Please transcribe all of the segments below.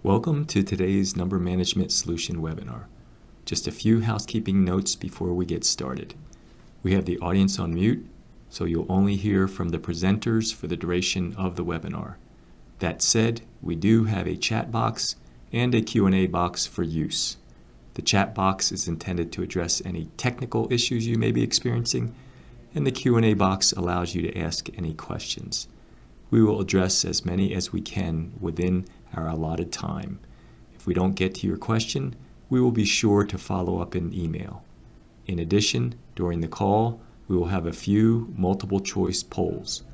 Welcome to today's Number Management Solution webinar. Just a few housekeeping notes before we get started. We have the audience on mute, so you'll only hear from the presenters for the duration of the webinar. That said, we do have a chat box and a Q&A box for use. The chat box is intended to address any technical issues you may be experiencing, and the Q&A box allows you to ask any questions. We will address as many as we can within our allotted time. If we don't get to your question, we will be sure to follow up in email. In addition, during the call, we will have a few multiple choice polls.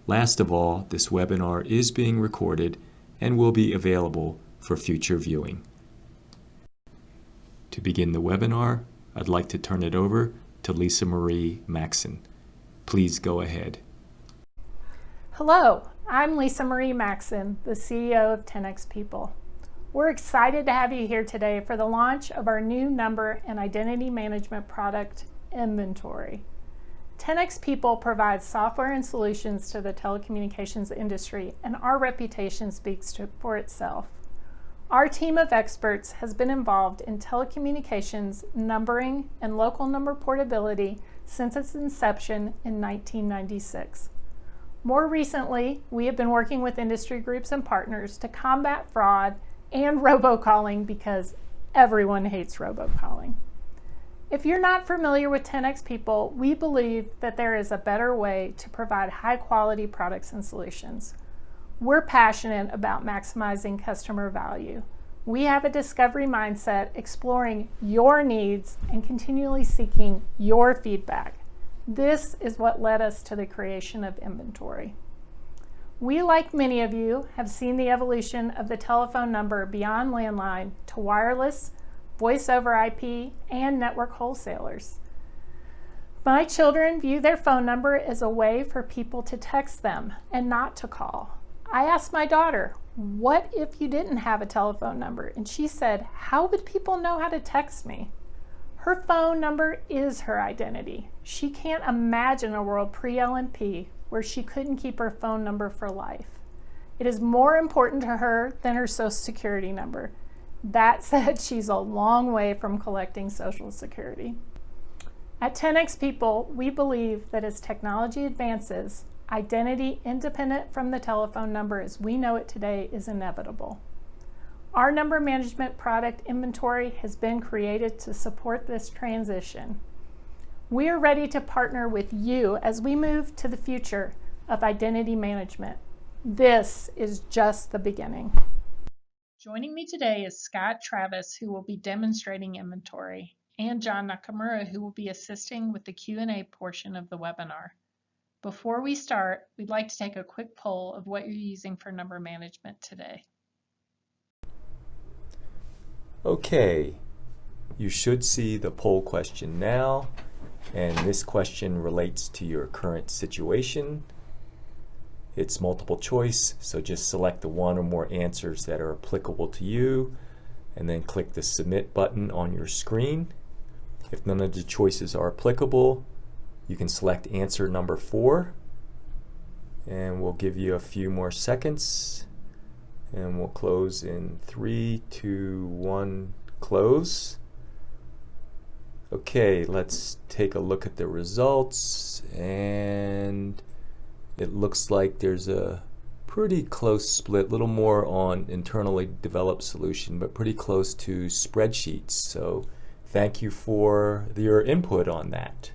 Last of all, this webinar is being recorded and will be available for future viewing. To begin the webinar, I'd like to turn it over to Lisa Marie Maxson. Please go ahead. Hello, I'm Lisa Marie Maxson, the CEO of 10x People. We're excited to have you here today for the launch of our new number and identity management product, nVentory. 10x People provides software and solutions to the telecommunications industry, and our reputation speaks for itself. Our team of experts has been involved in telecommunications, numbering, and local number portability since its inception in 1996. More recently, we have been working with industry groups and partners to combat fraud and robocalling because everyone hates robocalling. If you're not familiar with 10x People, we believe that there is a better way to provide high-quality products and solutions. We're passionate about maximizing customer value. We have a discovery mindset exploring your needs and continually seeking your feedback. This is what led us to the creation of nVentory. We, like many of you, have seen the evolution of the telephone number beyond landline to wireless, voice over IP, and network wholesalers. My children view their phone number as a way for people to text them and not to call. I asked my daughter, "What if you didn't have a telephone number?" And she said, "How would people know how to text me?" Her phone number is her identity. She can't imagine a world pre-LNP where she couldn't keep her phone number for life. It is more important to her than her Social Security number. That said, she's a long way from collecting Social Security. At 10x People, we believe that as technology advances, identity independent from the telephone number as we know it today is inevitable. Our number management product nVentory has been created to support this transition. We are ready to partner with you as we move to the future of identity management. This is just the beginning. Joining me today is Scott Travis, who will be demonstrating nVentory, and John Nakamura, who will be assisting with the Q&A portion of the webinar. Before we start, we'd like to take a quick poll of what you're using for number management today. Okay, you should see the poll question now, and this question relates to your current situation. It's multiple choice, so just select the one or more answers that are applicable to you, and then click the submit button on your screen. If none of the choices are applicable, you can select answer number 4, and we'll give you a few more seconds. And we'll close in 3, 2, 1, close. Okay, let's take a look at the results. And it looks like there's a pretty close split, a little more on internally developed solution, but pretty close to spreadsheets. So thank you for your input on that.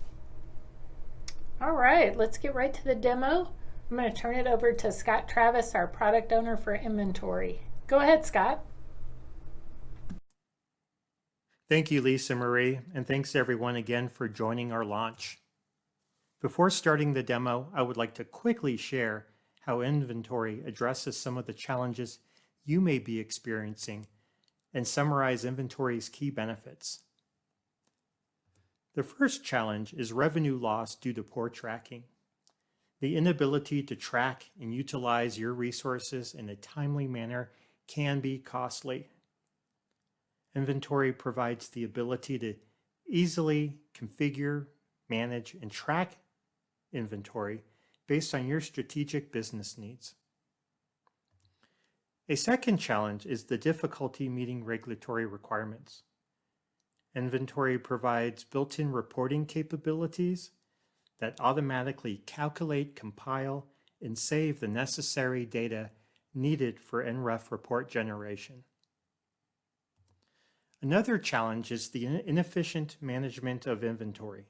All right, let's get right to the demo. I'm going to turn it over to Scott Travis, our product owner for nVentory. Go ahead, Scott. Thank you, Lisa Marie, and thanks everyone again for joining our launch. Before starting the demo, I would like to quickly share how nVentory addresses some of the challenges you may be experiencing and summarize nVentory's key benefits. The first challenge is revenue loss due to poor tracking. The inability to track and utilize your resources in a timely manner can be costly. nVentory provides the ability to easily configure, manage, and track inventory based on your strategic business needs. A second challenge is the difficulty meeting regulatory requirements. nVentory provides built-in reporting capabilities that automatically calculate, compile, and save the necessary data needed for NREF report generation. Another challenge is the inefficient management of inventory.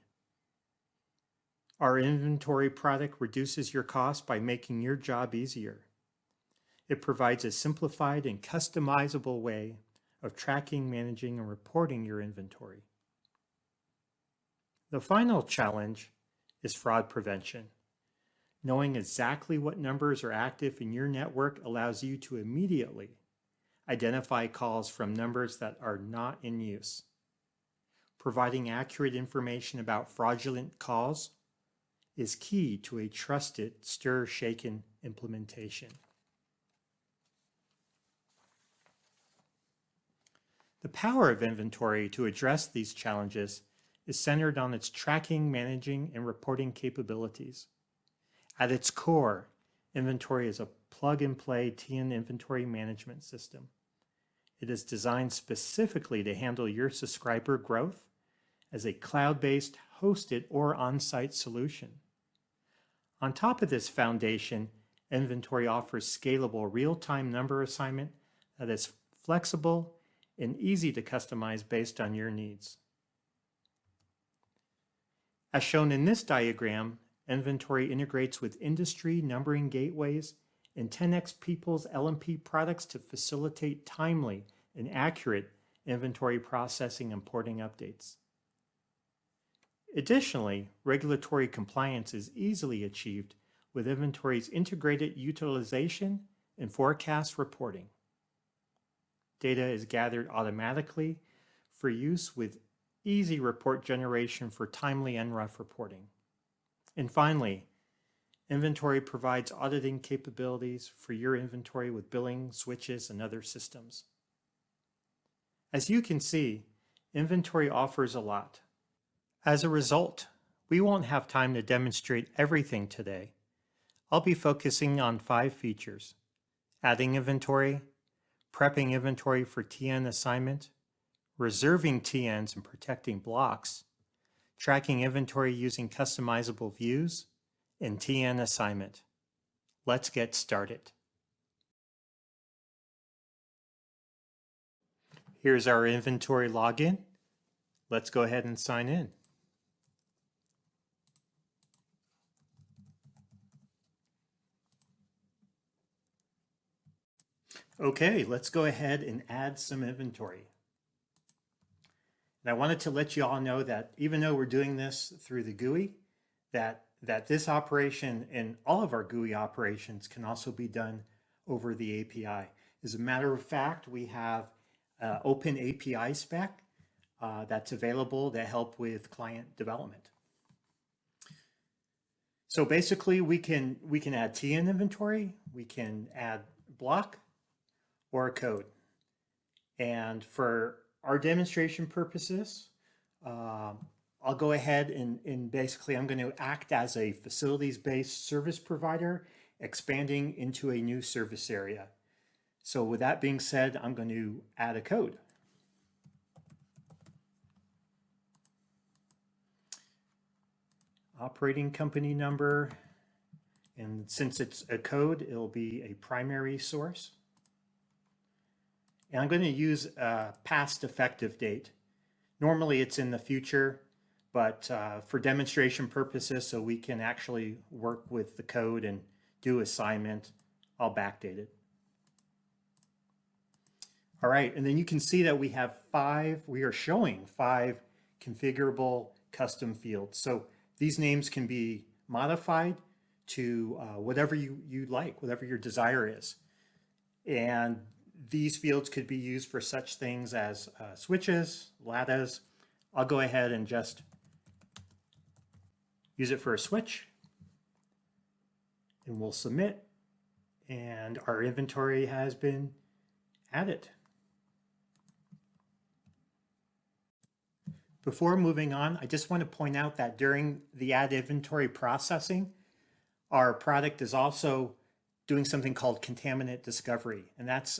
Our inventory product reduces your cost by making your job easier. It provides a simplified and customizable way of tracking, managing, and reporting your inventory. The final challenge is fraud prevention. Knowing exactly what numbers are active in your network allows you to immediately identify calls from numbers that are not in use. Providing accurate information about fraudulent calls is key to a trusted stir-shaken implementation. The power of inventory to address these challenges is centered on its tracking, managing, and reporting capabilities. At its core, inventory is a plug-and-play TN inventory management system. It is designed specifically to handle your subscriber growth as a cloud-based, hosted, or on-site solution. On top of this foundation, inventory offers scalable real-time number assignment that is flexible and easy to customize based on your needs. As shown in this diagram, inventory integrates with industry numbering gateways and 10x People's LMP products to facilitate timely and accurate inventory processing and porting updates. Additionally, regulatory compliance is easily achieved with inventory's integrated utilization and forecast reporting. Data is gathered automatically for use with easy report generation for timely NREF reporting. And finally, inventory provides auditing capabilities for your inventory with billing, switches, and other systems. As you can see, inventory offers a lot. As a result, we won't have time to demonstrate everything today. I'll be focusing on 5 features: adding inventory, prepping inventory for TN assignment, reserving TNs and protecting blocks, tracking inventory using customizable views, and TN assignment. Let's get started. Here's our inventory login. Let's go ahead and sign in. Okay, let's go ahead and add some inventory. And I wanted to let you all know that even though we're doing this through the GUI, that this operation and all of our GUI operations can also be done over the API. As a matter of fact, we have open API spec that's available to help with client development. So basically, we can add TN inventory, we can add block or a code. And for our demonstration purposes, I'll go ahead and basically I'm going to act as a facilities-based service provider expanding into a new service area. So with that being said, I'm going to add a code. Operating company number, and since it's a code, it'll be a primary source. And I'm going to use a past effective date. Normally it's in the future, but for demonstration purposes, so we can actually work with the code and do assignment, I'll backdate it. All right, and then you can see that we are showing 5 configurable custom fields. So these names can be modified to whatever you like, whatever your desire is. And these fields could be used for such things as switches, LADAs. I'll go ahead and just use it for a switch. And we'll submit. And our inventory has been added. Before moving on, I just want to point out that during the add inventory processing, our product is also doing something called contaminant discovery, and that's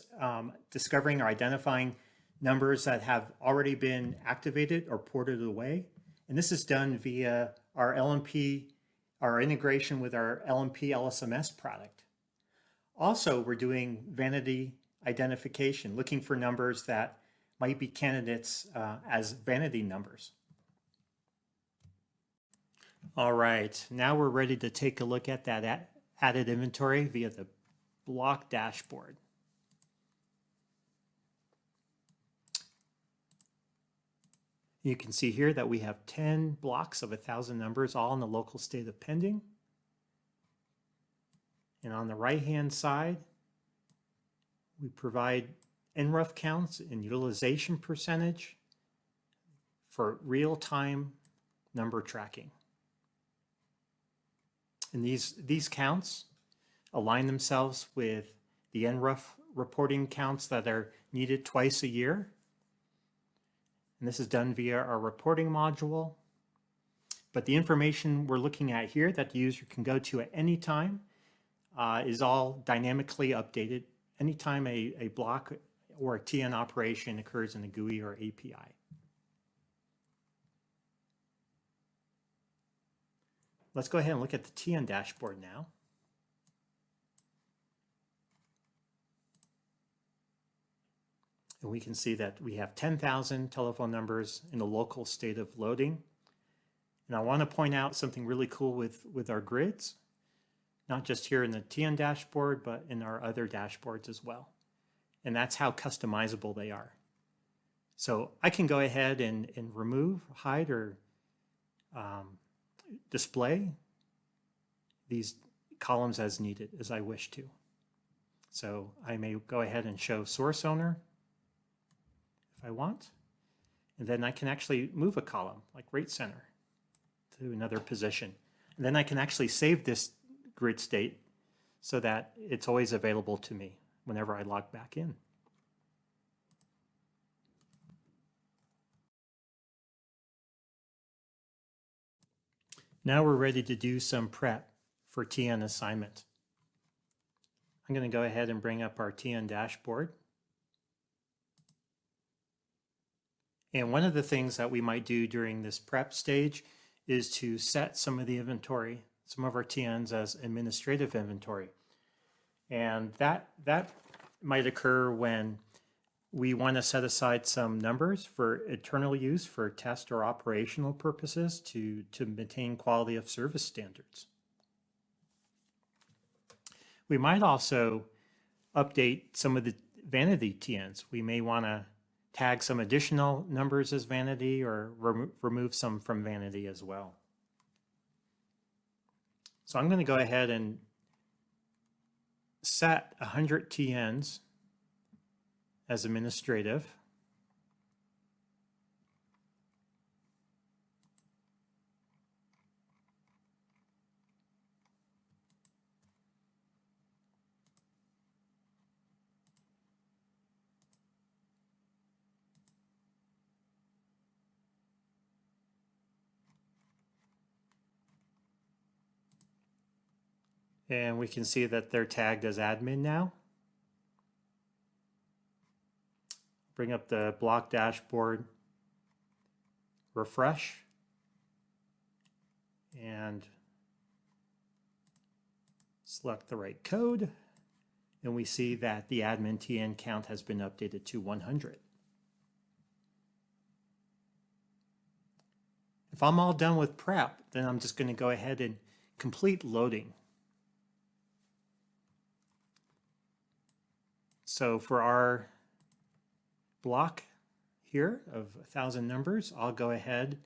discovering or identifying numbers that have already been activated or ported away. And this is done via our LMP, our integration with our LMP LSMS product. Also, we're doing vanity identification, looking for numbers that might be candidates as vanity numbers. All right, now we're ready to take a look at that added inventory via the block dashboard. You can see here that we have 10 blocks of 1,000 numbers, all in the local state of pending. And on the right-hand side, we provide NRUF counts and utilization percentage for real-time number tracking. And these counts align themselves with the NRUF reporting counts that are needed twice a year. And this is done via our reporting module. But the information we're looking at here that the user can go to at any time is all dynamically updated anytime a block or a TN operation occurs in a GUI or API. Let's go ahead and look at the TN dashboard now. And we can see that we have 10,000 telephone numbers in the local state of loading. And I want to point out something really cool with our grids, not just here in the TN dashboard, but in our other dashboards as well. And that's how customizable they are. So I can go ahead and remove, hide, or display these columns as needed, as I wish to. So I may go ahead and show source owner if I want, and then I can actually move a column like rate center to another position. And then I can actually save this grid state so that it's always available to me whenever I log back in. Now we're ready to do some prep for TN assignment. I'm going to go ahead and bring up our TN dashboard. And one of the things that we might do during this prep stage is to set some of the inventory, some of our TNs as administrative inventory. And that might occur when we want to set aside some numbers for internal use for test or operational purposes to maintain quality of service standards. We might also update some of the vanity TNs. We may want to tag some additional numbers as vanity or remove some from vanity as well. So I'm going to go ahead and set 100 TNs as administrative. And we can see that they're tagged as admin now. Bring up the block dashboard, refresh, and select the right code. And we see that the admin TN count has been updated to 100. If I'm all done with prep, then I'm just going to go ahead and complete loading. So for our block here of 1,000 numbers, I'll go ahead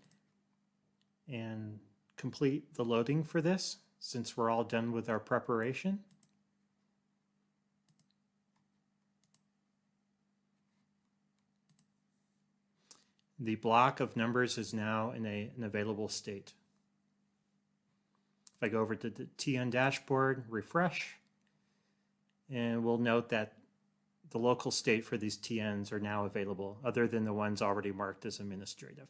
and complete the loading for this since we're all done with our preparation. The block of numbers is now in an available state. If I go over to the TN dashboard, refresh, and we'll note that the local state for these TNs are now available, other than the ones already marked as administrative.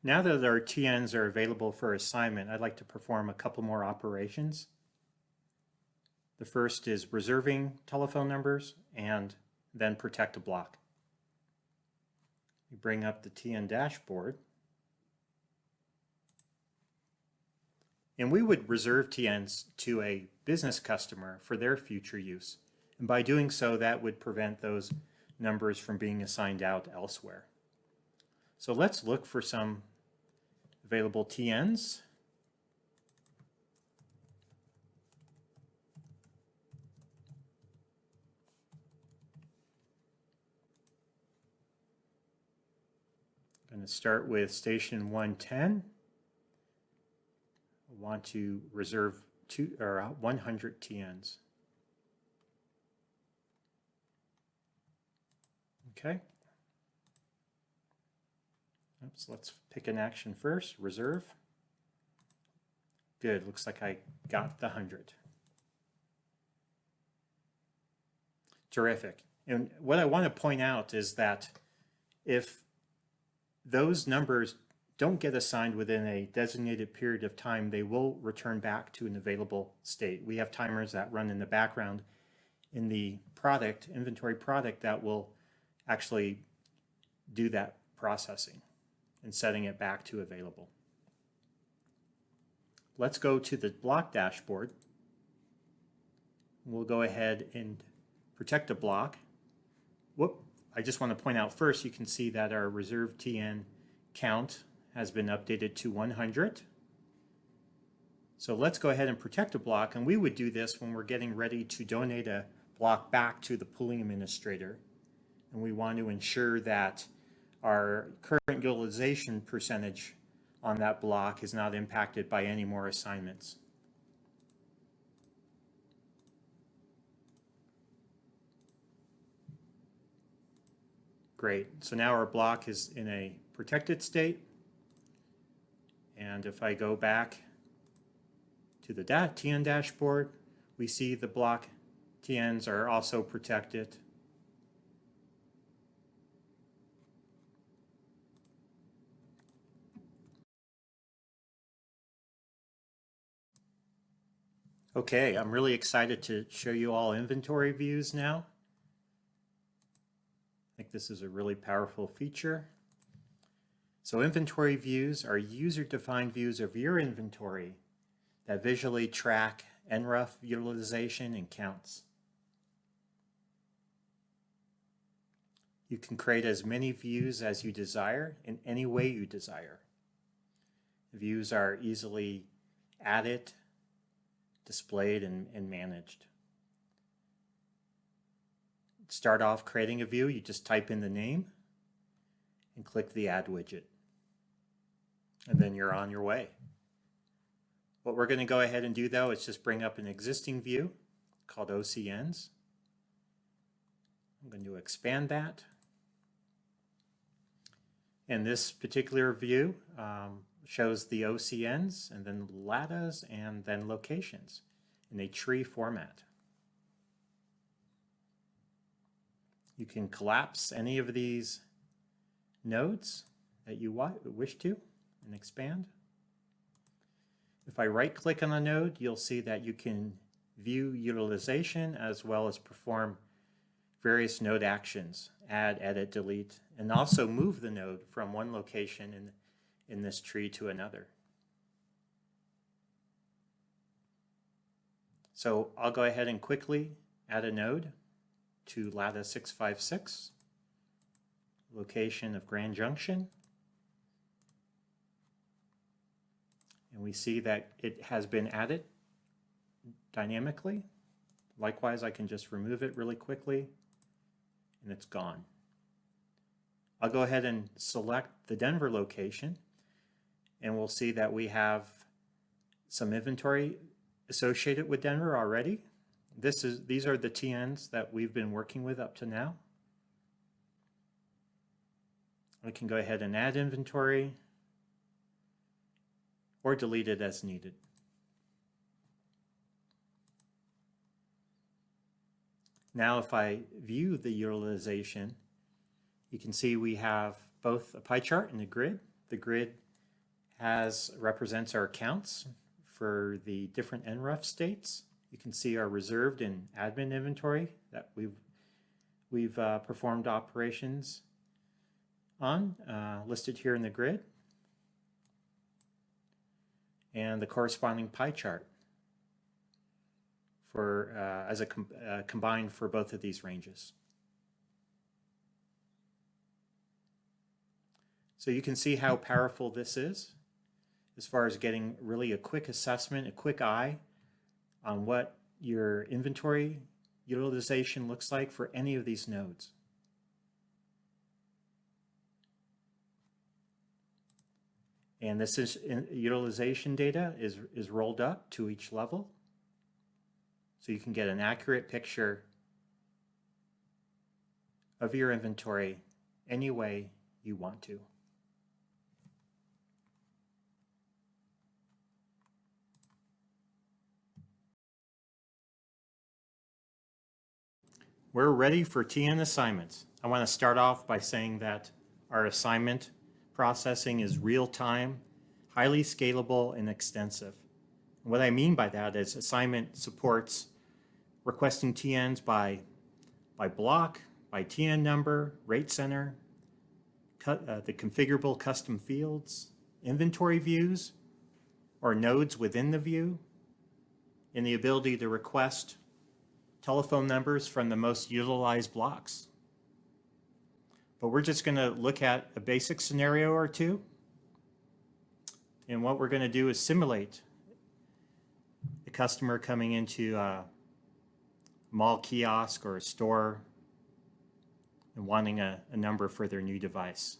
Now that our TNs are available for assignment, I'd like to perform a couple more operations. The first is reserving telephone numbers and then protect a block. We bring up the TN dashboard. And we would reserve TNs to a business customer for their future use. And by doing so, that would prevent those numbers from being assigned out elsewhere. So let's look for some available TNs. I'm going to start with station 110. I want to reserve 100 TNs. Okay. Oops, let's pick an action first. Reserve. Good. Looks like I got the 100. Terrific. And what I want to point out is that if those numbers don't get assigned within a designated period of time, they will return back to an available state. We have timers that run in the background in the product, inventory product, that will actually do that processing and setting it back to available. Let's go to the block dashboard. We'll go ahead and protect a block. Whoop, I just want to point out first, you can see that our reserve TN count has been updated to 100. So let's go ahead and protect a block, and we would do this when we're getting ready to donate a block back to the pooling administrator. And we want to ensure that our current utilization percentage on that block is not impacted by any more assignments. Great. So now our block is in a protected state. And if I go back to the TN dashboard, we see the block TNs are also protected. Okay, I'm really excited to show you all inventory views now. I think this is a really powerful feature. So inventory views are user-defined views of your inventory that visually track NRUF utilization and counts. You can create as many views as you desire in any way you desire. The views are easily added, displayed, and managed. Start off creating a view, you just type in the name and click the Add widget. And then you're on your way. What we're going to go ahead and do though is just bring up an existing view called OCNs. I'm going to expand that. And this particular view shows the OCNs and then LATAs and then locations in a tree format. You can collapse any of these nodes that you wish to and expand. If I right-click on a node, you'll see that you can view utilization as well as perform various node actions, add, edit, delete, and also move the node from one location in this tree to another. So I'll go ahead and quickly add a node to LATA 656, location of Grand Junction. And we see that it has been added dynamically. Likewise, I can just remove it really quickly and it's gone. I'll go ahead and select the Denver location and we'll see that we have some inventory associated with Denver already. These are the TNs that we've been working with up to now. We can go ahead and add inventory or delete it as needed. Now if I view the utilization, you can see we have both a pie chart and a grid. The grid represents our accounts for the different NREF states. You can see our reserved and admin inventory that we've performed operations on, listed here in the grid, and the corresponding pie chart for as a combined for both of these ranges. So you can see how powerful this is as far as getting really a quick assessment, a quick eye on what your inventory utilization looks like for any of these nodes. And this is utilization data is rolled up to each level, so you can get an accurate picture of your inventory any way you want to. We're ready for TN assignments. I want to start off by saying that our assignment processing is real-time, highly scalable, and extensive. And what I mean by that is assignment supports requesting TNs by block, by TN number, rate center, the configurable custom fields, inventory views, or nodes within the view, and the ability to request telephone numbers from the most utilized blocks. But we're just going to look at a basic scenario or two. And what we're going to do is simulate the customer coming into a mall kiosk or a store and wanting a number for their new device.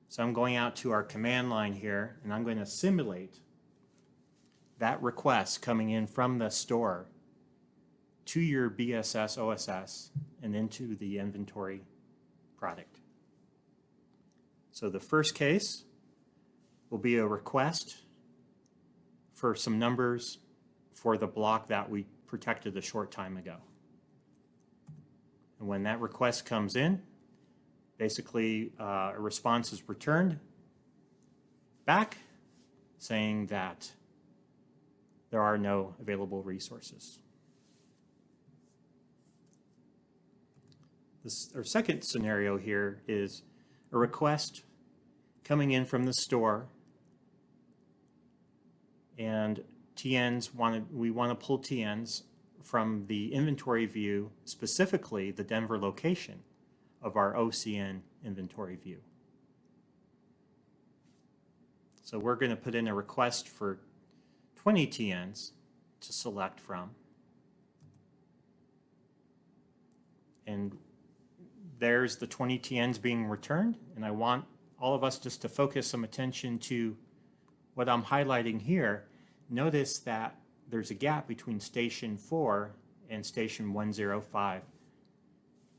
So I'm going out to our command line here, and I'm going to simulate that request coming in from the store to your BSS OSS and into the inventory product. So the first case will be a request for some numbers for the block that we protected a short time ago. And when that request comes in, basically a response is returned back saying that there are no available resources. Our second scenario here is a request coming in from the store, and we want to pull TNs from the inventory view, specifically the Denver location of our OCN inventory view. So we're going to put in a request for 20 TNs to select from. And there's the 20 TNs being returned, and I want all of us just to focus some attention to what I'm highlighting here. Notice that there's a gap between station 4 and station 105.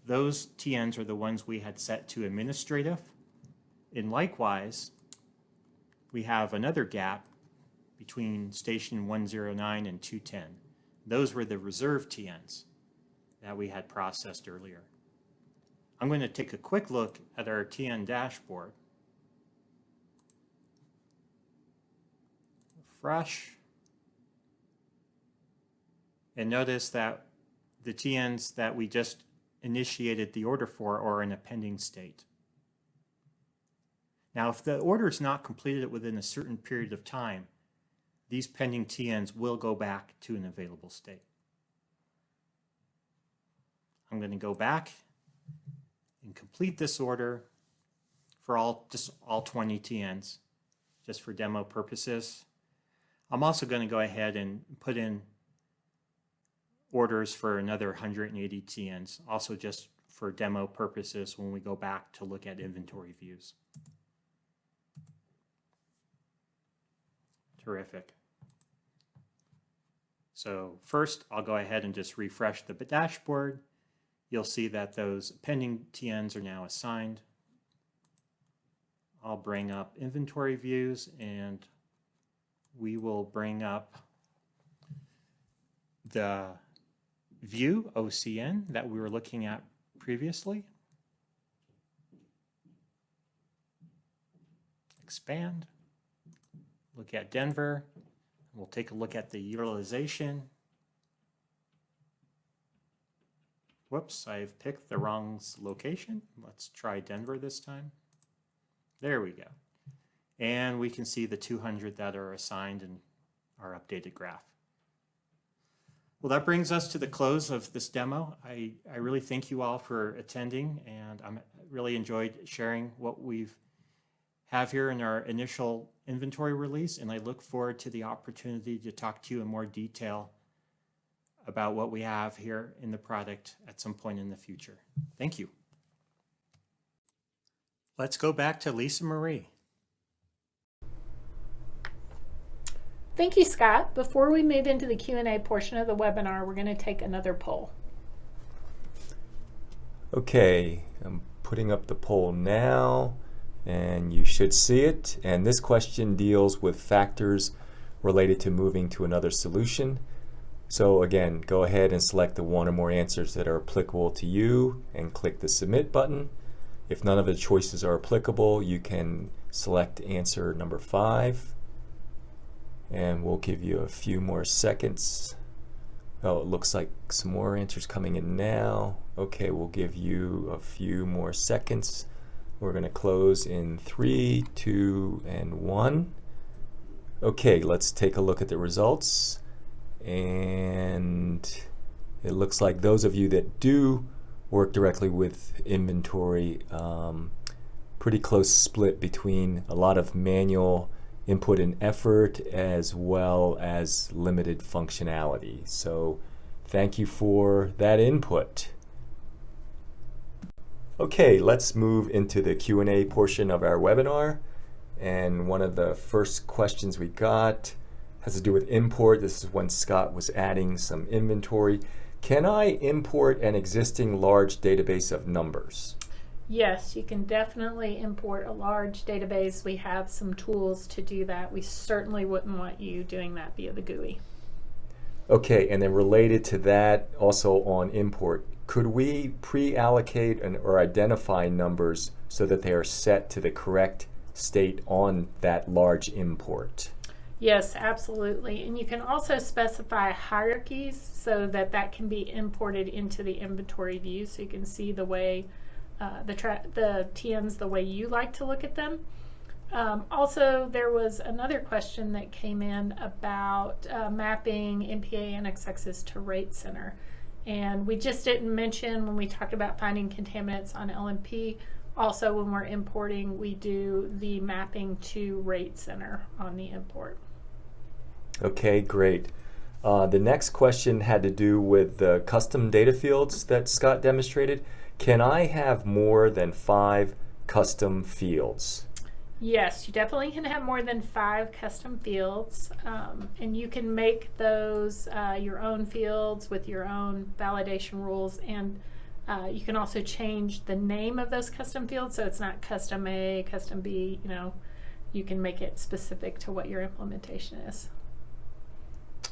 Those TNs are the ones we had set to administrative, and likewise, we have another gap between station 109 and 210. Those were the reserved TNs that we had processed earlier. I'm going to take a quick look at our TN dashboard. Refresh. And notice that the TNs that we just initiated the order for are in a pending state. Now, if the order is not completed within a certain period of time, these pending TNs will go back to an available state. I'm going to go back and complete this order for all 20 TNs, just for demo purposes. I'm also going to go ahead and put in orders for another 180 TNs, also just for demo purposes when we go back to look at inventory views. Terrific. So first, I'll go ahead and just refresh the dashboard. You'll see that those pending TNs are now assigned. I'll bring up inventory views, and we will bring up the view OCN that we were looking at previously. Expand. look at Denver. We'll take a look at the utilization. Whoops, I've picked the wrong location. Let's try Denver this time. There we go. And we can see the 200 that are assigned in our updated graph. Well, that brings us to the close of this demo. I really thank you all for attending, and I really enjoyed sharing what we've have here in our initial inventory release, and I look forward to the opportunity to talk to you in more detail about what we have here in the product at some point in the future. Thank you. Let's go back to Lisa Marie. Thank you, Scott. Before we move into the Q&A portion of the webinar, we're going to take another poll. Okay, I'm putting up the poll now, and you should see it. And this question deals with factors related to moving to another solution. So again, go ahead and select the one or more answers that are applicable to you and click the Submit button. If none of the choices are applicable, you can select answer number 5. And we'll give you a few more seconds. Oh, it looks like some more answers coming in now. Okay, we'll give you a few more seconds. We're going to close in 3, 2, and 1. Okay, let's take a look at the results. And it looks like those of you that do work directly with inventory, pretty close split between a lot of manual input and effort as well as limited functionality. So thank you for that input. Okay, let's move into the Q&A portion of our webinar. And one of the first questions we got has to do with import. This is when Scott was adding some inventory. Can I import an existing large database of numbers? Yes, you can definitely import a large database. We have some tools to do that. We certainly wouldn't want you doing that via the GUI. Okay, and then related to that, also on import, could we pre-allocate or identify numbers so that they are set to the correct state on that large import? Yes, absolutely. And you can also specify hierarchies so that that can be imported into the inventory view, so you can see the way the TNs the way you like to look at them. Also, there was another question that came in about mapping NPA NXXs to rate center. And we just didn't mention when we talked about finding contaminants on LNP. Also, when we're importing, we do the mapping to rate center on the import. Okay, great. The next question had to do with the custom data fields that Scott demonstrated. Can I have more than 5 custom fields? Yes, you definitely can have more than 5 custom fields, and you can make those your own fields with your own validation rules, and you can also change the name of those custom fields, so it's not custom A, custom B, you can make it specific to what your implementation is.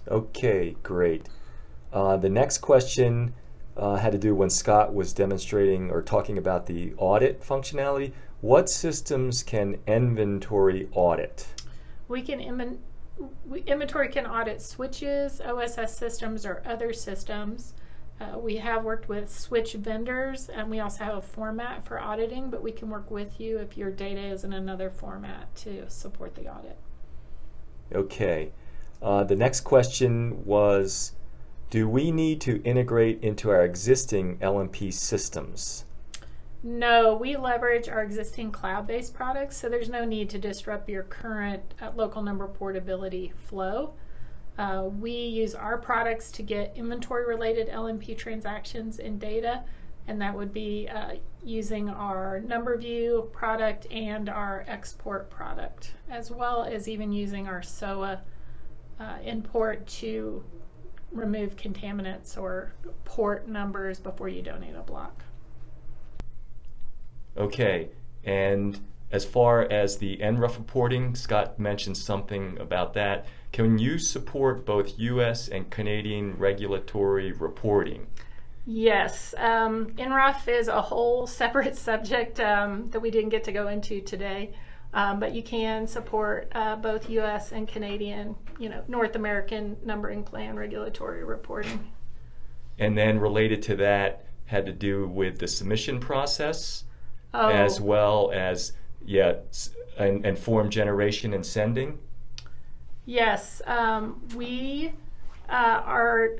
Okay, great. The next question had to do when Scott was demonstrating or talking about the audit functionality. What systems can nVentory audit? Inventory can audit switches, OSS systems, or other systems. We have worked with switch vendors, and we also have a format for auditing, but we can work with you if your data is in another format to support the audit. Okay. The next question was, do we need to integrate into our existing LNP systems? No, we leverage our existing cloud-based products, so there's no need to disrupt your current local number portability flow. We use our products to get inventory-related LNP transactions and data, and that would be using our number view product and our export product, as well as even using our SOA import to remove contaminants or port numbers before you donate a block. Okay, and as far as the NRUF reporting, Scott mentioned something about that. Can you support both US and Canadian regulatory reporting? Yes, NRUF is a whole separate subject that we didn't get to go into today. but you can support both U.S. and Canadian, North American numbering plan regulatory reporting. And then related to that had to do with the submission process, as well as, and form generation and sending. Yes, we are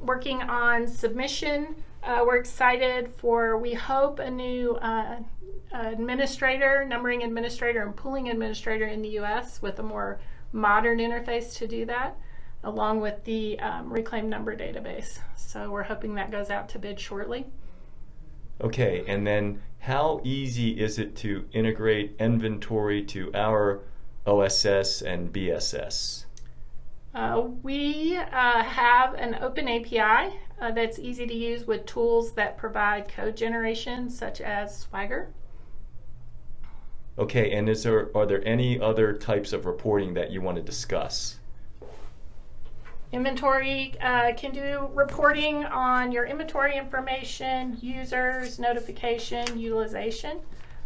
working on submission. We're excited for, we hope, a new administrator, numbering administrator and pooling administrator in the U.S. with a more modern interface to do that, along with the reclaimed number database. So we're hoping that goes out to bid shortly. Okay, and then how easy is it to integrate nVentory to our OSS and BSS? We have an open API that's easy to use with tools that provide code generation, such as Swagger. Okay, and are there any other types of reporting that you want to discuss? Inventory can do reporting on your inventory information, users, notification, utilization.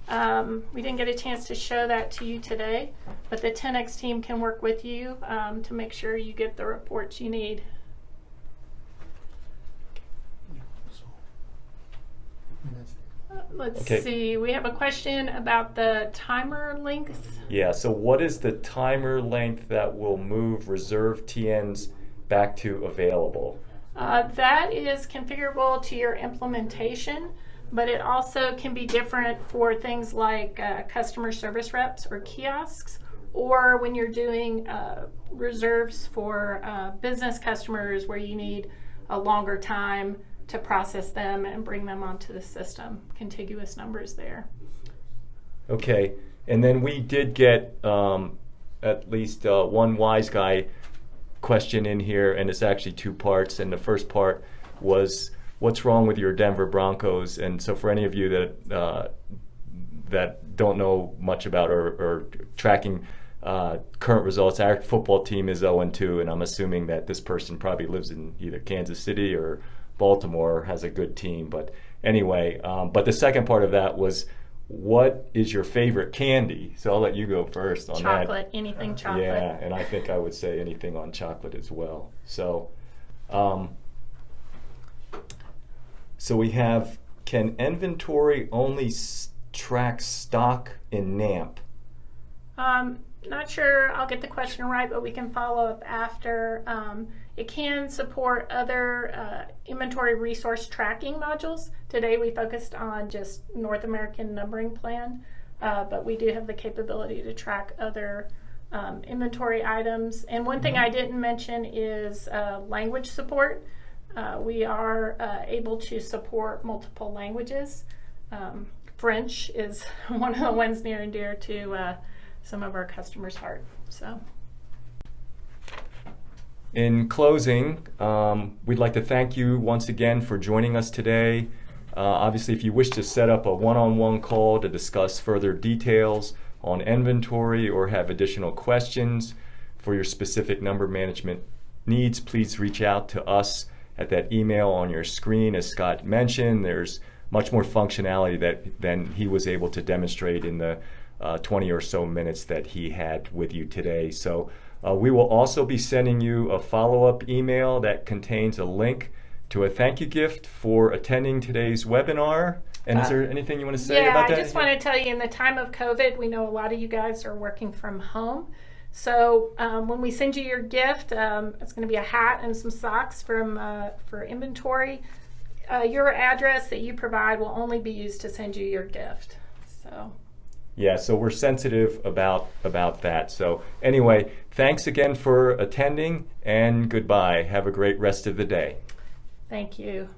We didn't get a chance to show that to you today, but the 10X team can work with you to make sure you get the reports you need. Let's see, we have a question about the timer length. Yeah, so what is the timer length that will move reserved TNs back to available? That is configurable to your implementation, but it also can be different for things like customer service reps or kiosks, or when you're doing reserves for business customers where you need a longer time to process them and bring them onto the system. Contiguous numbers there. Okay, and then we did get at least one wise guy question in here, and it's actually two parts. And the first part was, what's wrong with your Denver Broncos? And so for any of you that don't know much about or tracking current results, our football team is 0-2, and I'm assuming that this person probably lives in either Kansas City or Baltimore, has a good team. But anyway, but the second part of that was, what is your favorite candy? So I'll let you go first on that. Chocolate, anything chocolate. Yeah, and I think I would say anything on chocolate as well. So, so we have, can nVentory only track stock in NAMP? Not sure I'll get the question right, but we can follow up after. It can support other inventory resource tracking modules. Today we focused on just North American numbering plan, but we do have the capability to track other inventory items. And one thing I didn't mention is language support. We are able to support multiple languages. French is one of the ones near and dear to some of our customers' heart. So, in closing, we'd like to thank you once again for joining us today. Obviously, if you wish to set up a one-on-one call to discuss further details on nVentory or have additional questions for your specific number management needs, please reach out to us at that email on your screen. As Scott mentioned, there's much more functionality than he was able to demonstrate in the 20 or so minutes that he had with you today. So we will also be sending you a follow-up email that contains a link to a thank you gift for attending today's webinar. And is there anything you want to say about that? Yeah, I just want to tell you, in the time of COVID, we know a lot of you guys are working from home. So when we send you your gift, it's going to be a hat and some socks for inventory. Your address that you provide will only be used to send you your gift. So. Yeah, so we're sensitive about that. So anyway, thanks again for attending, and goodbye. Have a great rest of the day. Thank you.